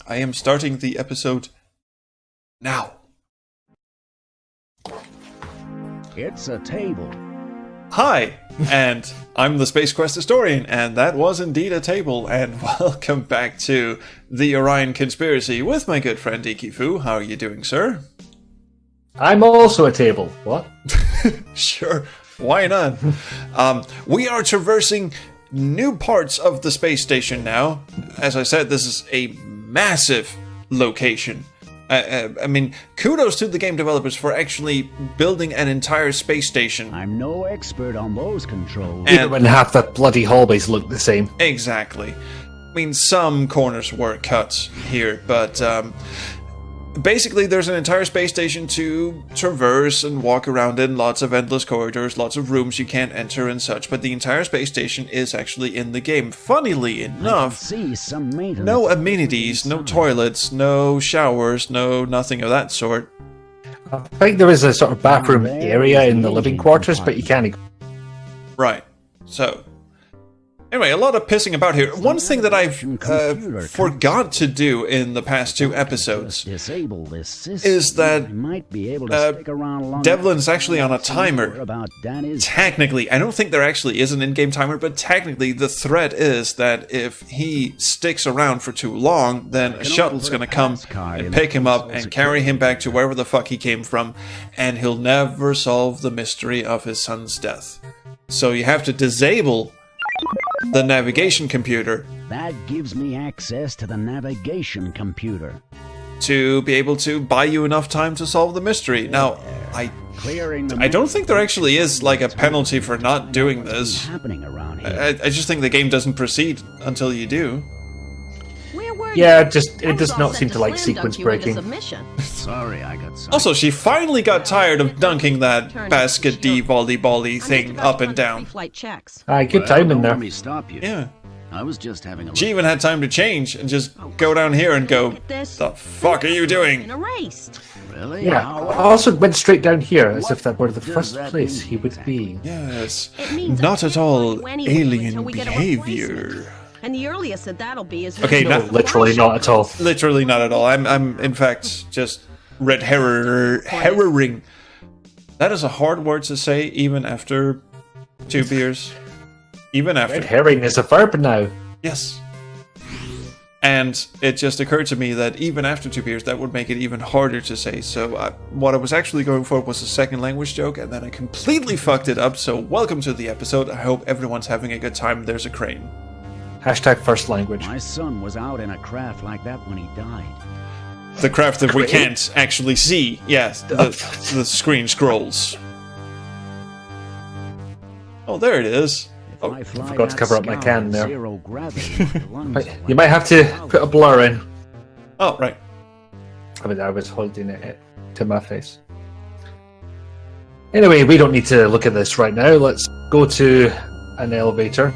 I am starting the episode now. It's a table. Hi, and I'm the Space Quest historian, and that was indeed a table, and welcome back to the Orion Conspiracy with my good friend Ikifu. How are you doing, sir? I'm also a table. What? Sure, why not? We are traversing new parts of the space station now. As I said, this is a massive location. I mean, kudos to the game developers for actually building an entire space station. I'm no expert on those controls. Even when half the bloody hallways look the same. Exactly. I mean, some corners were cut here, but basically there's an entire space station to traverse and walk around in, lots of endless corridors, lots of rooms you can't enter and such, but the entire space station is actually in the game. Funnily enough, See some maintenance no amenities, no toilets, no showers, no nothing of that sort. I think there is a sort of bathroom area in the living quarters, but you can't. Right. So, anyway, a lot of pissing about here. One thing that I've forgot to do in the past two episodes disable this system. is that I might be able to stick around long Devlin's actually on a timer. about Danny's Technically, I don't think there actually is an in-game timer, but technically the threat is that if he sticks around for too long, then a shuttle's going to come and pick him up and carry him back to wherever the fuck he came from, and he'll never solve the mystery of his son's death. So you have to disable the navigation computer That gives me access to the navigation computer. to be able to buy you enough time to solve the mystery. Now, Clearing the I don't think there actually is like a penalty for not doing what's this. happening around here. I just think the game doesn't proceed until you do. Where were Yeah, you? it does not seem to like sequence breaking. Sorry, I got sidetracked. Also, she finally got tired of dunking that basket D volleyball-y thing up and down. Flight checks. Aye, good time in Don't let there. me stop you. Yeah. I was just having a look. She even had time to change and just go down here and go, the fuck are you doing? Been erased. Really? Yeah, How- I also went straight down here as if that were the does first that place mean he would exactly? be. Yes, It means not I at can't all find you anyway alien until we get a behavior. replacement. And the earliest that that'll be is Okay, No, now- literally not at all. Literally not at all. I'm in fact just red herring. That is a hard word to say even after 2 beers. Even after. Red herring is a verb now. Yes. And it just occurred to me that even after 2 beers, that would make it even harder to say. So what I was actually going for was a second language joke, and then I completely fucked it up. So welcome to the episode. I hope everyone's having a good time. There's a crane. Hashtag first language. My son was out in a craft like that when he died. The craft that we Crane? can't actually see. Yes, the screen scrolls. Oh, there it is. If Oh, I fly forgot to that cover up my scow can at there. Zero gravity, my lungs You might have to put a blur in. Oh, right. I was holding it to my face. Anyway, we don't need to look at this right now. Let's go to an elevator,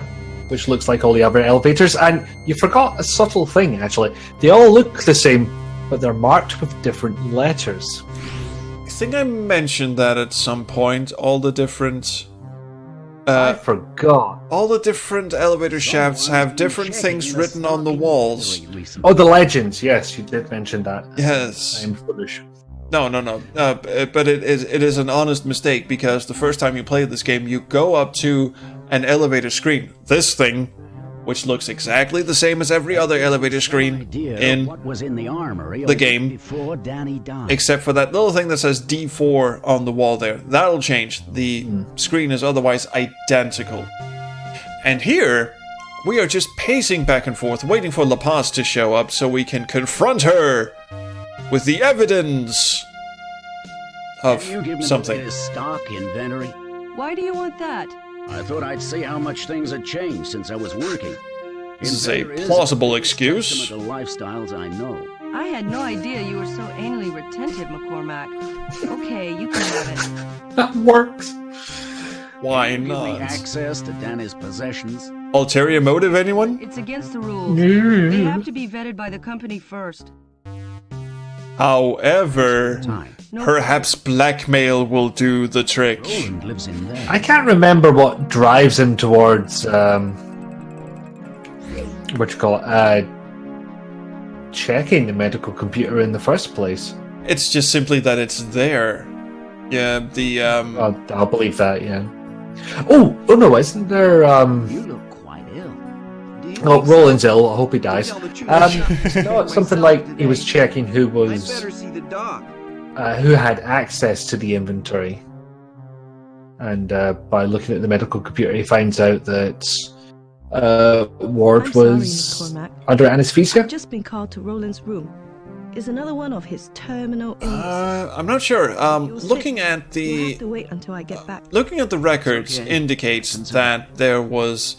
which looks like all the other elevators. And you forgot a subtle thing, actually. They all look the same, but they're marked with different letters. I think I mentioned that at some point. All the different I forgot. all the different elevator shafts have different things written on the walls. Oh, the legends. Yes, you did mention that. Yes. I'm foolish. No. But it is an honest mistake, because the first time you play this game, you go up to an elevator screen. This thing, which looks exactly the same as every other elevator screen in what was in the armory the game, before Danny died. except for that little thing that says D4 on the wall there. That'll change. The screen is otherwise identical. And here, we are just pacing back and forth, waiting for La Paz to show up so we can confront her with the evidence of Can you give me something. the stock inventory? Why do you want that? I thought I'd see how much things had changed since I was working. This is a Inventor plausible a excuse. testament to the lifestyles I know. I had no idea you were so anally retentive, McCormack. Okay, you can have it. That works. Why Give me not? access to Danny's possessions. Ulterior motive, anyone? It's against the rules. They have to be vetted by the company first. However, Time. No perhaps blackmail will do the trick. Roland lives in there. I can't remember what drives him towards what you call it, checking the medical computer in the first place. It's just simply that it's there. Yeah, the I'll believe that. Yeah. Oh no! Isn't there? You look quite ill. Do you Oh, think Roland's ill. I hope he dies. Tell the truth. No, it's something like he was checking who I'd was better see the doc. who had access to the inventory, and by looking at the medical computer, he finds out that Ward I'm sorry, was McCormack. under anesthesia. I've just been called to Roland's room. Is another one of his terminal illnesses. I'm not sure. You're sick. Looking at You'll have the to wait until I get back. looking at the records Okay. indicates that there was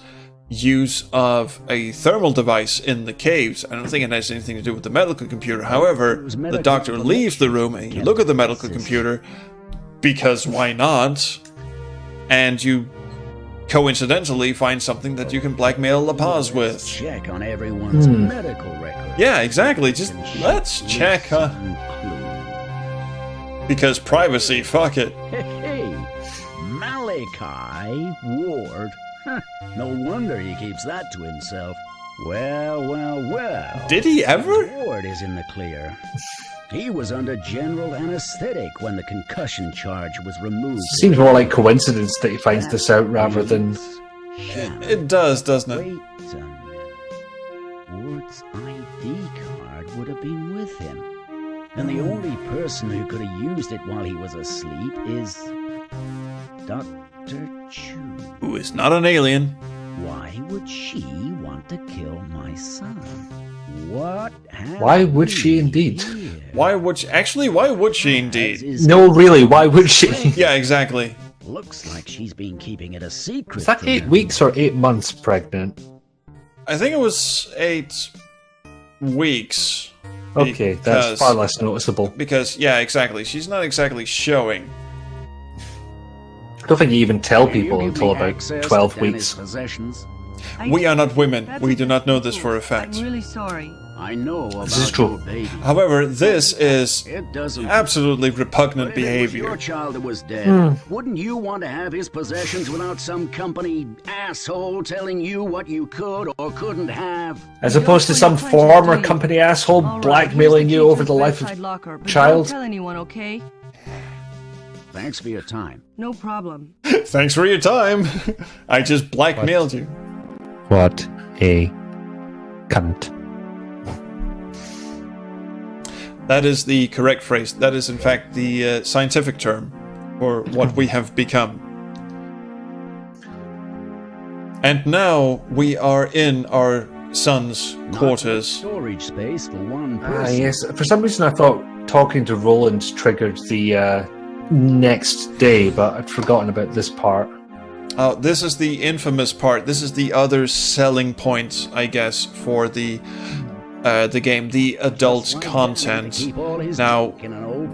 use of a thermal device in the caves. I don't think it has anything to do with the medical computer. However, was the medical doctor leaves the room and you look at the medical computer because why not? And you coincidentally find something that you can blackmail La Paz with. check on everyone's medical record? Yeah, exactly. Just let's check, because privacy, fuck it. Hey, Malachi Ward. Huh, no wonder he keeps that to himself. Well. Did he ever? Ward is in the clear. He was under general anesthetic when the concussion charge was removed. Seems more like coincidence that he finds this out rather than. It does, doesn't it? Wait a minute. Ward's ID card would have been with him. And the only person who could have used it while he was asleep is Dr. Chu. Who is not an alien. Why would she want to kill my son? What? Why would she indeed? Why would she indeed? No, really, why would she? Yeah, exactly. Looks like she's been keeping it a secret. Is that from 8 him. weeks or 8 months pregnant? I think it was 8 weeks. Okay, that's Because- far less noticeable. Because, yeah, exactly. She's not exactly showing. I don't think you even tell Can you people give until me about access 12 to Danny's weeks. Possessions? We are not women. That's We do not know this true. for a fact. I'm really sorry. I know about This is true. your baby. However, this is It doesn't. absolutely repugnant But if it was your behavior. child that was dead, wouldn't you want to have his possessions without some company asshole telling you what you could or couldn't have? As opposed to some former company asshole All right, blackmailing here's you the over key to the life bedside of locker, but child. Don't tell anyone, okay? Thanks for your time. No problem. Thanks for your time. I just blackmailed you. What a cunt. That is the correct phrase. That is, in fact, the scientific term for what we have become. And now we are in our son's Not quarters. Storage space for one Ah, person. yes. For some reason, I thought talking to Roland triggered the next day, but I'd forgotten about this part. This is the infamous part. This is the other selling point, I guess, for the game, the adult content. Now,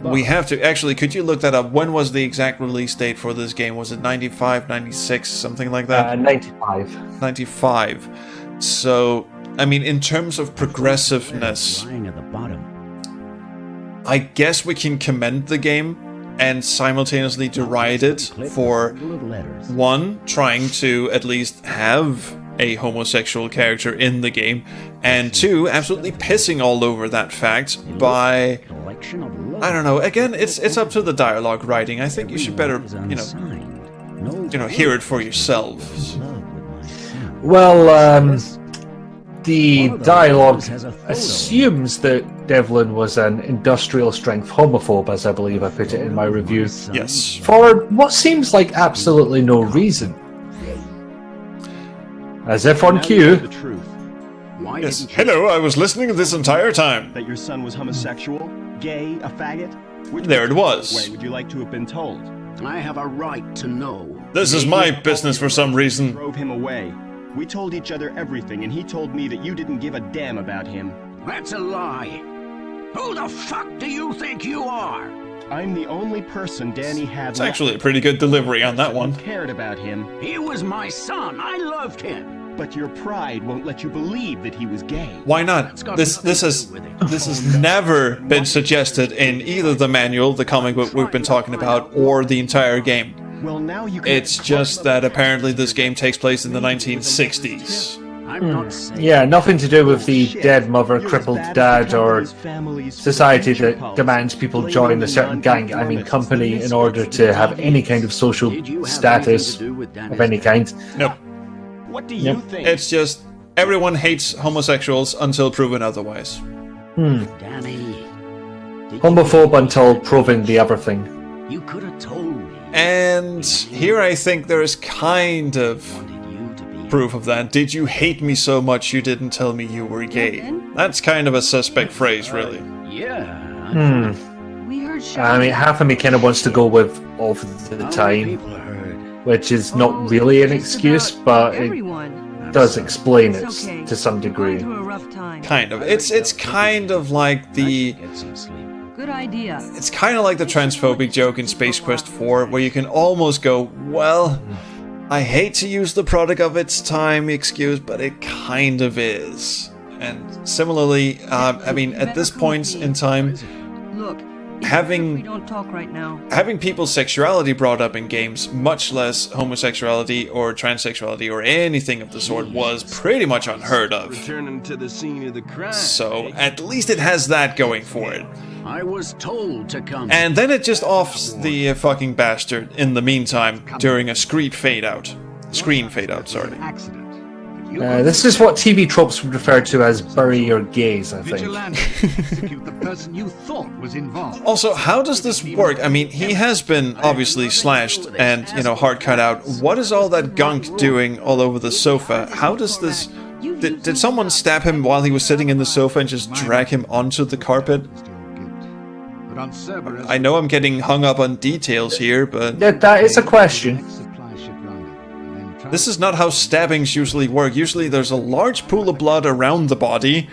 we have to... Actually, could you look that up? When was the exact release date for this game? Was it 95, 96, something like that? 95. 95. So, I mean, in terms of progressiveness, Lying at the bottom. I guess we can commend the game and simultaneously deride it for, one, trying to at least have a homosexual character in the game, and two, absolutely pissing all over that fact by... Collection of love. I don't know, again, it's up to the dialogue writing. I think you should better, hear it for yourselves. Well, the dialogue assumes that Devlin was an industrial strength homophobe, as I believe I put it in my review, Yes. for what seems like absolutely no reason. As if on Now you know the cue. truth. Why Yes. didn't you Hello, I was listening this entire time. that your son was homosexual, gay, a faggot? Which There it was. way would you like to have been told? I have a right to know. This is my business for some reason. Drove him away. We told each other everything, and he told me that you didn't give a damn about him. That's a lie. Who the fuck do you think you are? I'm the only person Danny had It's actually a pretty good delivery on that one. who cared about him, He was my son. I loved him. but your pride won't let you believe that he was gay. Why not? This has never been suggested in either the manual, the comic book we've been talking about, or the entire game. Well, now you can... It's just that apparently this game takes place in the 1960s. I'm not saying... Yeah, nothing to do with the dead mother, crippled dad, or society that demands people join a certain gang. I mean company in order to have any kind of social status of any kind. Nope. What do you think? It's just everyone hates homosexuals until proven otherwise. Danny... Homophobe until proven the other thing. You could have told me. And here I think there is kind of You to be... proof of that. Did you hate me so much you didn't tell me you were gay? That's kind of a suspect phrase, really. Yeah. We heard I mean, half of me kind of wants to go with all the time, People heard. which is not really an excuse, but it everyone. does explain it It's okay. to some Going degree. through a rough time. Kind of. It's kind of like the... Get some sleep. Good idea. It's kind of like the transphobic joke in Space Quest 4, where you can almost go, well, I hate to use the product of its time excuse, but it kind of is. And similarly, I mean, at this point in time, Look, having- we don't talk right now. having people's sexuality brought up in games, much less homosexuality or transsexuality or anything of the sort, was pretty much unheard of. Returning to the scene of the crime. So at least it has that going for it. I was told to come. And then it just offs the fucking bastard in the meantime during a screen fade out. Sorry. This is what TV tropes would refer to as bury your gays, I think. Execute the person you thought was involved. Also, how does this work? I mean, he has been obviously slashed and, hard cut out. What is all that gunk doing all over the sofa? How does this... Did someone stab him while he was sitting in the sofa and just drag him onto the carpet? I know I'm getting hung up on details here, but That is a question. this is not how stabbings usually work. Usually there's a large pool of blood around the body,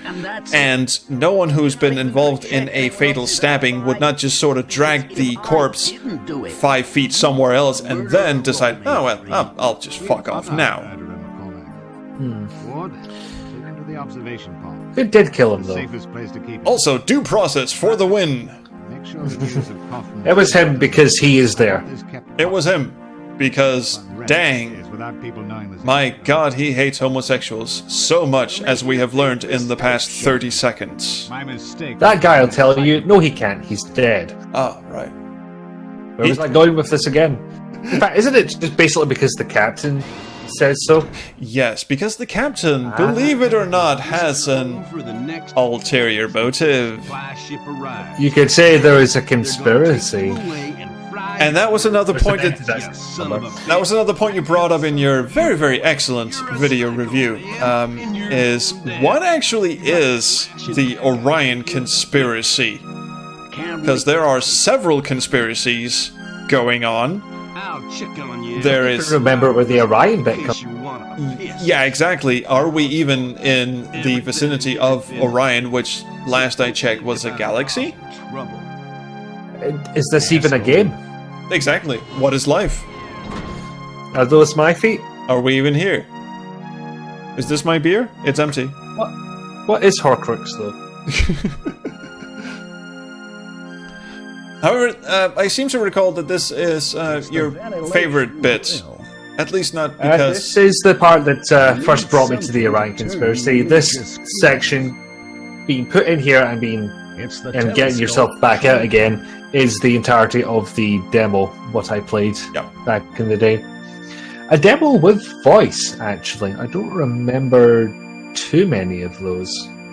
and no one who's been involved in a fatal stabbing would not just sort of drag the corpse 5 feet somewhere else and then decide, oh well, I'll just fuck off now. Ward, take him to the observation pod. It did kill him, though. Safest place to keep him. Also, due process for the win. Make sure the news of Kaufman. It was him because he is there. is kept It was him. Because, dang, without people knowing this. my god, he hates homosexuals so much, as we have learned in the past 30 seconds. My mistake. That guy will tell you, no, he can't. He's dead. Ah, right. Where was I going with this again? In fact, isn't it just basically because the captain says so? Yes, because the captain, believe it or not, has an For the next ulterior motive. supply ship arrives. You could say there is a conspiracy. And that was another point You that, son of a that was another point you brought up in your very, very excellent video review. Is what actually is the Orion conspiracy? Because there are several conspiracies going on. I'll check on you. There is, Remember where the Orion bit in comes. case you wanna piss. yeah, exactly. Are we even in the vicinity of Orion, which last I checked was a galaxy? Trouble. Is this even a game? Exactly. What is life? Are those my feet? Are we even here? Is this my beer? It's empty. What is Horcrux, though? However, I seem to recall that this is your favorite bit. At least not because... This is the part that first brought me to the Orion conspiracy. This section being put in here and being It's the and getting yourself back out again is the entirety of the demo, what I played Yeah. back in the day. A demo with voice, actually. I don't remember too many of those.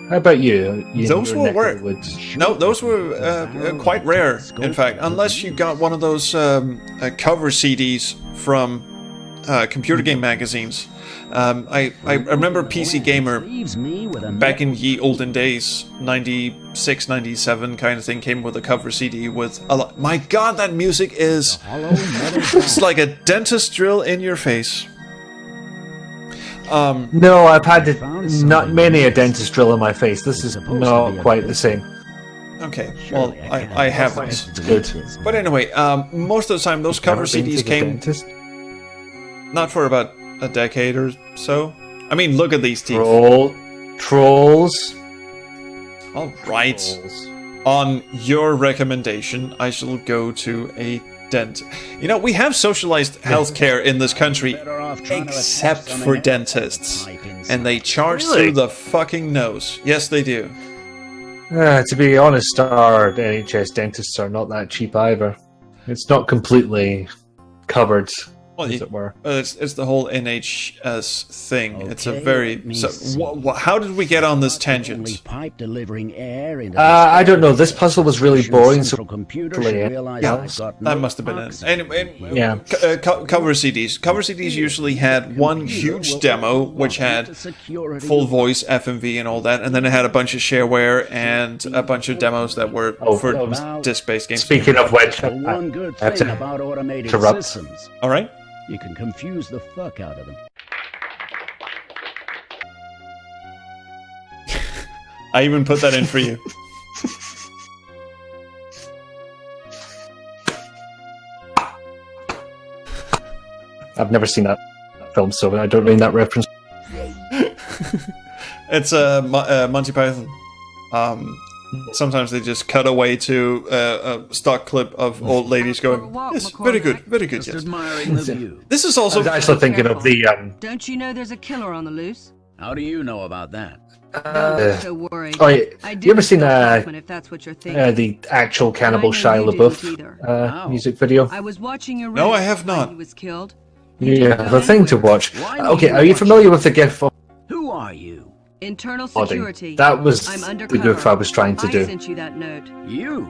How about you? Those your were neck rare. of the woods? No, those were quite rare, in fact. Unless you got one of those cover CDs from computer game magazines. I remember PC Gamer back in ye olden days, 96, 97 kind of thing, came with a cover CD with a lot. My god, that music is... It's like a dentist drill in your face. No, I've had not many a dentist drill in my face. This is not quite the same. Okay, well, I haven't. It's good. But anyway, most of the time those cover Never been to CDs the came dentist? not for about a decade or so. I mean, look at these teeth. Trolls. All right. On your recommendation, I shall go to a You know, we have socialized healthcare in this country, Better off trying to except attach some for electrical dentists. pipe inside. And they charge Really? through the fucking nose. Yes, they do. To be honest, our NHS dentists are not that cheap either. It's not completely covered, Well, as it were. it's the whole NHS thing. It's a Okay, very... let me So, see. how did we get on this Only tangent? pipe delivering air into the I don't know. This puzzle was really boring, so central computer should realize Yeah, I've got that no must have been box. it. Anyway, Yeah. cover CDs. Cover CDs usually had one huge demo, which had full voice, FMV, and all that, and then it had a bunch of shareware and a bunch of demos that were for disc-based games. Speaking of which, The one good I have thing to about automated interrupt. systems, All right. you can confuse the fuck out of them. I even put that in for you. I've never seen that film, so I don't mean that reference. It's Monty Python. Sometimes they just cut away to a stock clip of old ladies going, "Yes, very good, very good." Just Yes. admiring the view. This is I also was actually thinking of the Don't you know there's a killer on the loose? How do you know about that? Don't so worried. oh, yeah. I You ever seen if that's what you're thinking. the actual Cannibal I know Shia you LaBeouf didn't either. Wow. music video? I was watching your No, I radio have when not. He was killed. Yeah, the thing to watch. Why do Okay, you are you watch familiar with the GIF of Who are you? Internal Body? security. That was I'm the undercover. GIF I was trying to I do. sent you that note. You?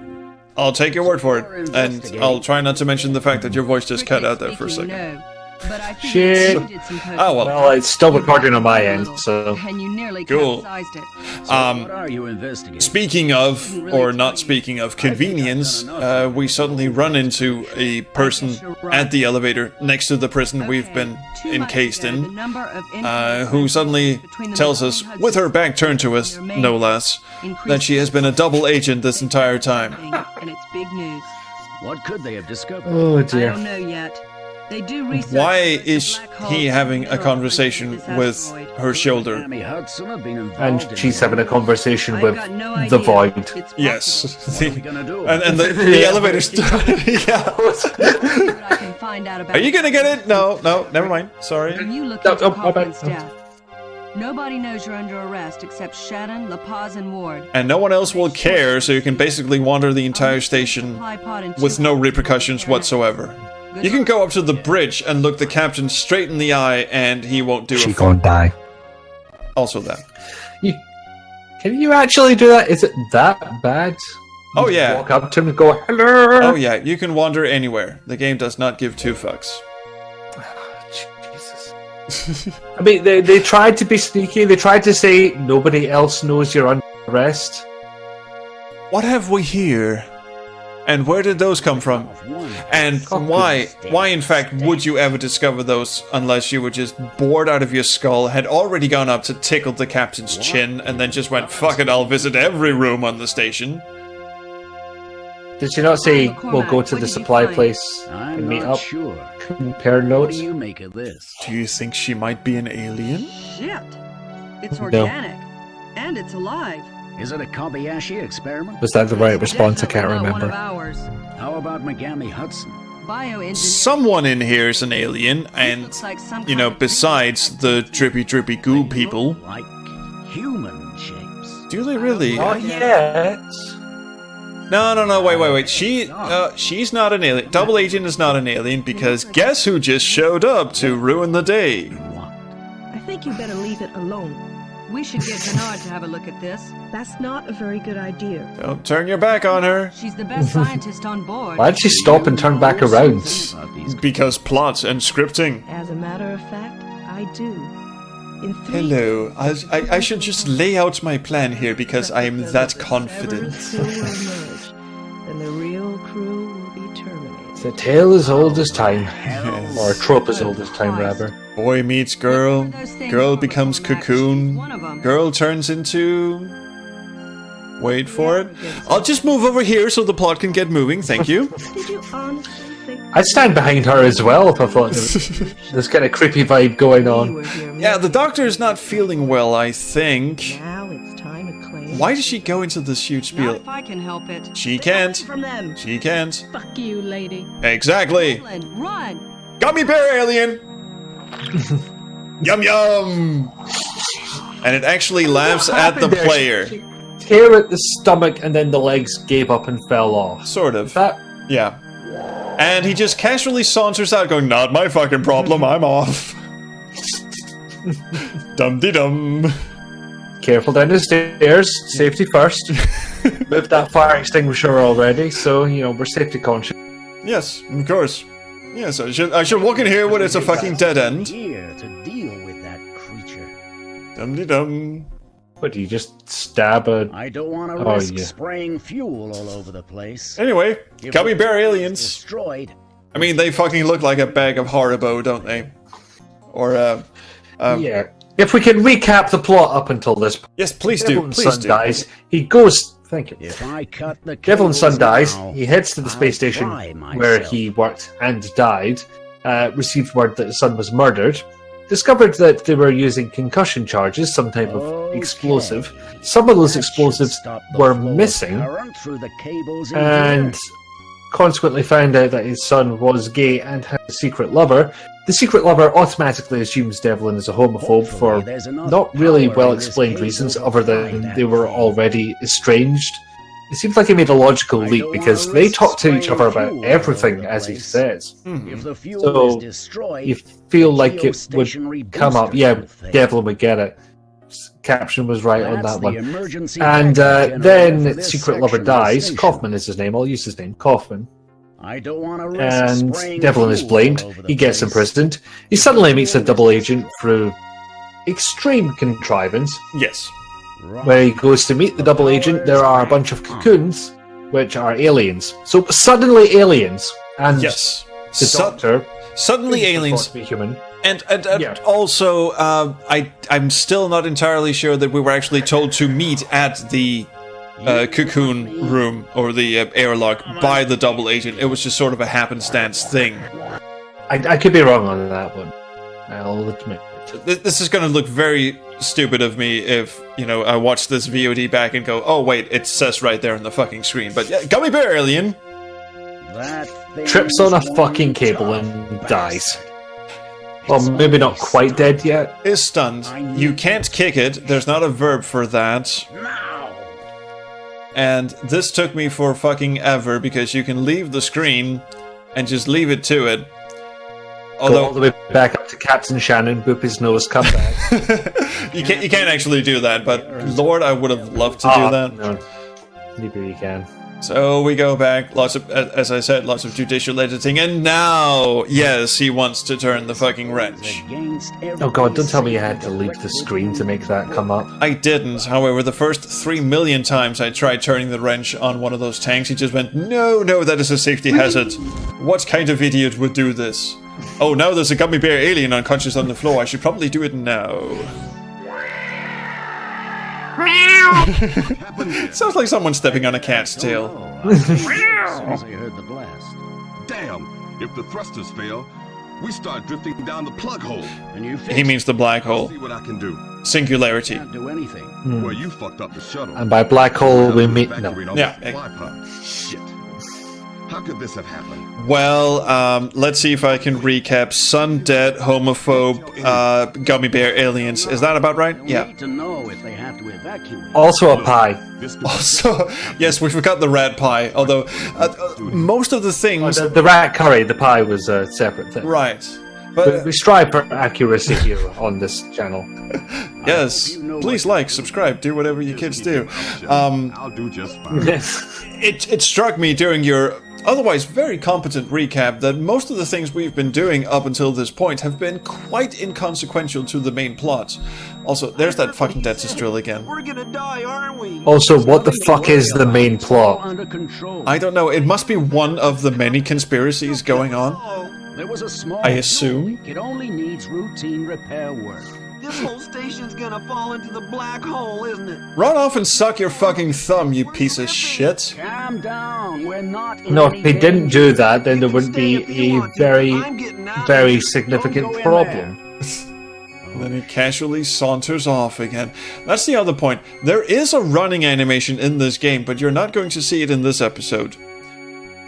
I'll take your word for it, and I'll try not to mention the fact that your voice just cut out there for a Strictly second. speaking, no. But I think Shit. you did some poking. Oh, well. Well, it's still recording on my end, so... And you nearly Cool. capsized it. What are you investigating? Speaking of, or not speaking of convenience, we suddenly run into a person at the elevator next to the prison we've been encased in, who suddenly tells us, with her back turned to us, no less, that she has been a double agent this entire time. And it's big news. What could they have discovered? Oh I dear. don't know yet. They do research. Why whether it's a is black hole he having a control conversation underneath this with asteroid. her shoulder? Tammy Hudson have been involved And in she's the- having a conversation I've with got no the idea. Void. It's possible. Yes. What are we gonna do? And the elevator yeah. What I can find out about Are you gonna get it? No, never mind. Sorry. When you look No, into oh, my bad. Kaufman's death, nobody knows you're under arrest except Shannon, La Paz, and Ward. And no one else will care, so you can basically wander the entire station with no repercussions whatsoever. You can go up to the bridge and look the captain straight in the eye, and he won't do She it. gonna die. Also that. Can you actually do that? Is it that bad? Oh, You yeah. Walk up to him and go, hello! Oh yeah, you can wander anywhere. The game does not give two fucks. Jesus. I mean, they tried to be sneaky. They tried to say nobody else knows you're under arrest. What have we here? And where did those come from? And why in fact would you ever discover those unless you were just bored out of your skull, had already gone up to tickle the captain's chin, and then just went, fuck it, I'll visit every room on the station? Did she not say McCormack, we'll go to what the did you supply find? place I'm and meet not up, sure. compare What notes? do you make of this? Do you think she might be an alien? Shit. It's No. organic. And it's alive. Is it a Kobayashi experiment? Was that the right response? I can't Definitely not remember. One of ours. How about Megami Hudson? Bioengineered. Someone in here is an alien, and, Looks like some you know, kind of besides the drippy goo people. Like human shapes. Do they really? Not yet. No, wait. She's not an alien. Double Agent is not an alien, because guess who just showed up to ruin the day? What? I think you better leave it alone. We should get Bernard to have a look at this. That's not a very good idea. Don't turn your back on her. She's the best scientist on board. Why'd she stop and turn back around? About these Because plot and scripting. As a matter of fact, I do. In 3 Hello, I should just lay out my plan here because I am that confident. Crew will emerge, and the real crew will be terminated. It's a tale as old as time. Yes. Or a trope as old as time, rather. Boy meets girl, girl becomes cocoon, girl turns into... Wait for it. I'll just move over here so the plot can get moving, thank you. Did you honestly think I'd stand behind her as well if I thought there was this kind of creepy vibe going we on. were here? Yeah, the doctor is not feeling well, I think. Now it's time to claim Why did she go into this huge Not spiel? if I can help it. She Stay away can't. from them. She can't. Fuck you, lady. Exactly. Devlin, run! Gummy bear alien! Yum yum! And it actually laughs What at the happened there? player. She tear at the stomach and then the legs gave up and fell off. Sort of. That Yeah. And he just casually saunters out going, not my fucking problem, I'm off. Dum-de-dum. careful down the stairs, safety first. Moved that fire extinguisher already, so you know we're safety conscious. Yes, of course. Yes, I should walk in here when it's a fucking dead end. Here to deal with that creature. Dum-de-dum. What do you just stab a? I don't want to Oh, risk yeah. spraying fuel all over the place. Anyway, If gummy it bear gets aliens. destroyed. I mean, they fucking look like a bag of Haribo, don't they? Or, Yeah. If we can recap the plot up until this point, yes, please do, Devlin's please son do. dies. He goes. Thank you. If I cut the Devlin's son cables dies. now, He heads to the space I'll station try where myself. he worked and died. Received word that his son was murdered. Discovered that they were using concussion charges, some type of Okay. explosive. Some of those That should explosives stop the were flow of missing, current through the cables in and here. consequently found out that his son was gay and had a secret lover. The secret lover automatically assumes Devlin is a homophobe for Hopefully there's enough not really power well in this explained cable reasons to other find than that they were thing. already estranged. It seems like he made a logical I leap don't because wanna they risk talk to each spraying other about fuel all everything, over the as he place. says. If the fuel So, is destroyed, You feel like it geostationary would come up. boosters Yeah, will fail. Devlin would get it. Caption was right on That's that the one. emergency And backup generator then for this secret lover section of the dies. station. Kaufman is his name. I'll use his name. Kaufman. I don't want to risk And spraying Devlin is fuel blamed. all over the He gets place. imprisoned. He suddenly meets a double agent through extreme contrivance. Yes. Right. Where he goes to meet the double agent, there are a bunch of cocoons, which are aliens. So suddenly aliens, and Yes. the doctor Suddenly who's aliens. thought to be human. And Yeah. also, I'm still not entirely sure that we were actually told to meet at the cocoon room or the airlock by the double agent. It was just sort of a happenstance thing. I could be wrong on that one. I'll admit. This is going to look very stupid of me if, you know, I watch this VOD back and go, oh wait, it says right there on the fucking screen. But yeah, Gummy Bear Alien! That thing Trips on a is fucking one cable tough and bastard. dies. Well, maybe not quite dead yet. Is stunned. You can't kick it. There's not a verb for that. Now. And this took me for fucking ever because you can leave the screen and just leave it to it. Go all Although the way back up to Captain Shannon, boop his nose, come back. you can't actually do that, but Lord, I would have loved to do Ah, that. No, maybe you can. So we go back, lots of, as I said, lots of judicial editing, and now, yes, he wants to turn the fucking wrench. Against Oh god, don't tell me you every had to leave the screen to make that come up. I didn't, however, the first 3 million times I tried turning the wrench on one of those tanks, he just went, no, that is a safety hazard. What kind of idiot would do this? Oh, now there's a gummy bear alien unconscious on the floor, I should probably do it now. Sounds like someone stepping on a cat's tail. As soon as I heard the blast. Damn! If the thrusters fail, we start drifting down the plug hole. And you He means the black hole. See what I can do. Singularity. can't do anything. Well, you fucked up the shuttle. And by black hole we mean no. Evacuate all Yeah. the supply pods. Shit. How could this have happened? Well, let's see if I can recap. Sun dead, homophobe, gummy bear aliens. Is that about right? We Yeah. need to know if they have to evacuate. Also a pie. This Also, yes, we forgot the rat pie. Although most of the Oh, things, the rat curry, the pie was a separate thing. right? We But strive for accuracy here on this channel. yes, please like, subscribe, do whatever you kids do. I'll do just fine. It struck me during your otherwise very competent recap that most of the things we've been doing up until this point have been quite inconsequential to the main plot. Also, there's that fucking Dentist drill again. We're gonna die, aren't we? Also, what the fuck is the main plot? Under control. I don't know, it must be one of the many conspiracies going on. Oh, There was a small. I assume. It only needs routine repair work. this whole station's gonna fall into the black hole, isn't it? Run off and suck your fucking thumb, you piece of shit. Calm down. We're not. In No, any if they didn't danger. do that, then there wouldn't be a very, very significant problem. then he casually saunters off again. That's the other point. There is a running animation in this game, but you're not going to see it in this episode.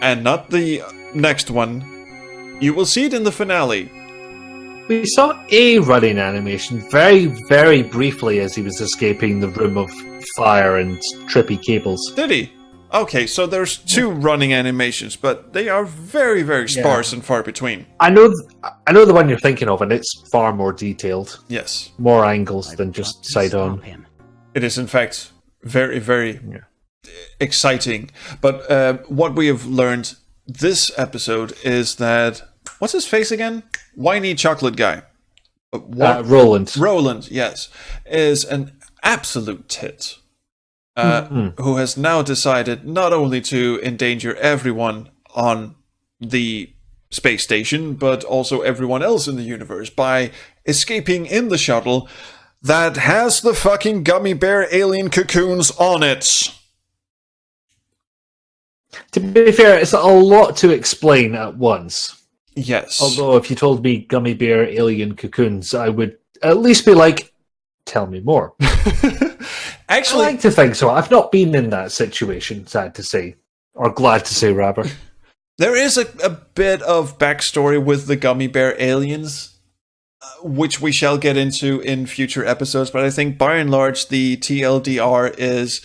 And not the next one. You will see it in the finale. We saw a running animation very, very briefly as he was escaping the room of fire and trippy cables. Did he? Okay, so there's 2 running animations, but they are very, very sparse and far between. I know the one you're thinking of, and it's far more detailed. Yes. More angles than just side on. It is, in fact, very, very exciting. But what we have learned this episode is that... What's his face again? Whiny chocolate guy. Roland. Roland, yes. Is an absolute tit. Who has now decided not only to endanger everyone on the space station, but also everyone else in the universe by escaping in the shuttle that has the fucking gummy bear alien cocoons on it. To be fair, it's a lot to explain at once. Yes. Although if you told me gummy bear alien cocoons, I would at least be like, tell me more. Actually, I like to think so. I've not been in that situation, sad to say. Or glad to say, rather. There is a bit of backstory with the gummy bear aliens, which we shall get into in future episodes, but I think by and large the TLDR is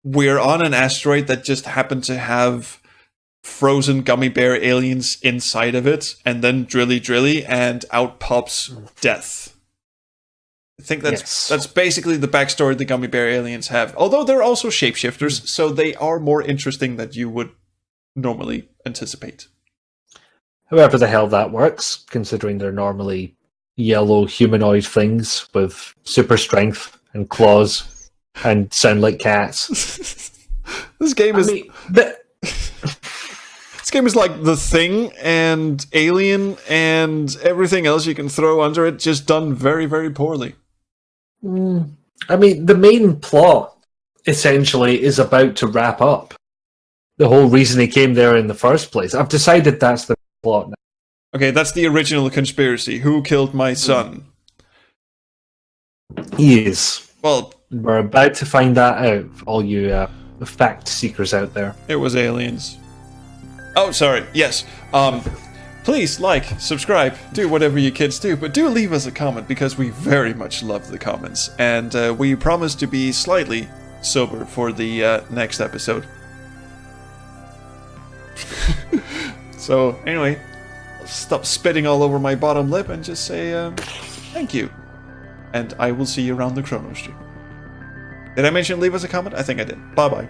we're on an asteroid that just happened to have frozen gummy bear aliens inside of it, and then drilly, and out pops death. I think that's basically the backstory the gummy bear aliens have. Although they're also shapeshifters, so they are more interesting than you would normally anticipate. However the hell that works, considering they're normally yellow humanoid things with super strength and claws and sound like cats. This game is... This game is like The Thing and Alien and everything else you can throw under it, just done very, very poorly. I mean, the main plot essentially is about to wrap up. The whole reason he came there in the first place. I've decided that's the plot now. Okay, that's the original conspiracy. Who killed my son? He is. Well, we're about to find that out, all you fact seekers out there. It was aliens. Oh, sorry. Yes. Please like, subscribe, do whatever you kids do, but do leave us a comment because we very much love the comments, and we promise to be slightly sober for the next episode. So anyway, I'll stop spitting all over my bottom lip and just say thank you, and I will see you around the Chrono Stream. Did I mention leave us a comment? I think I did. Bye bye.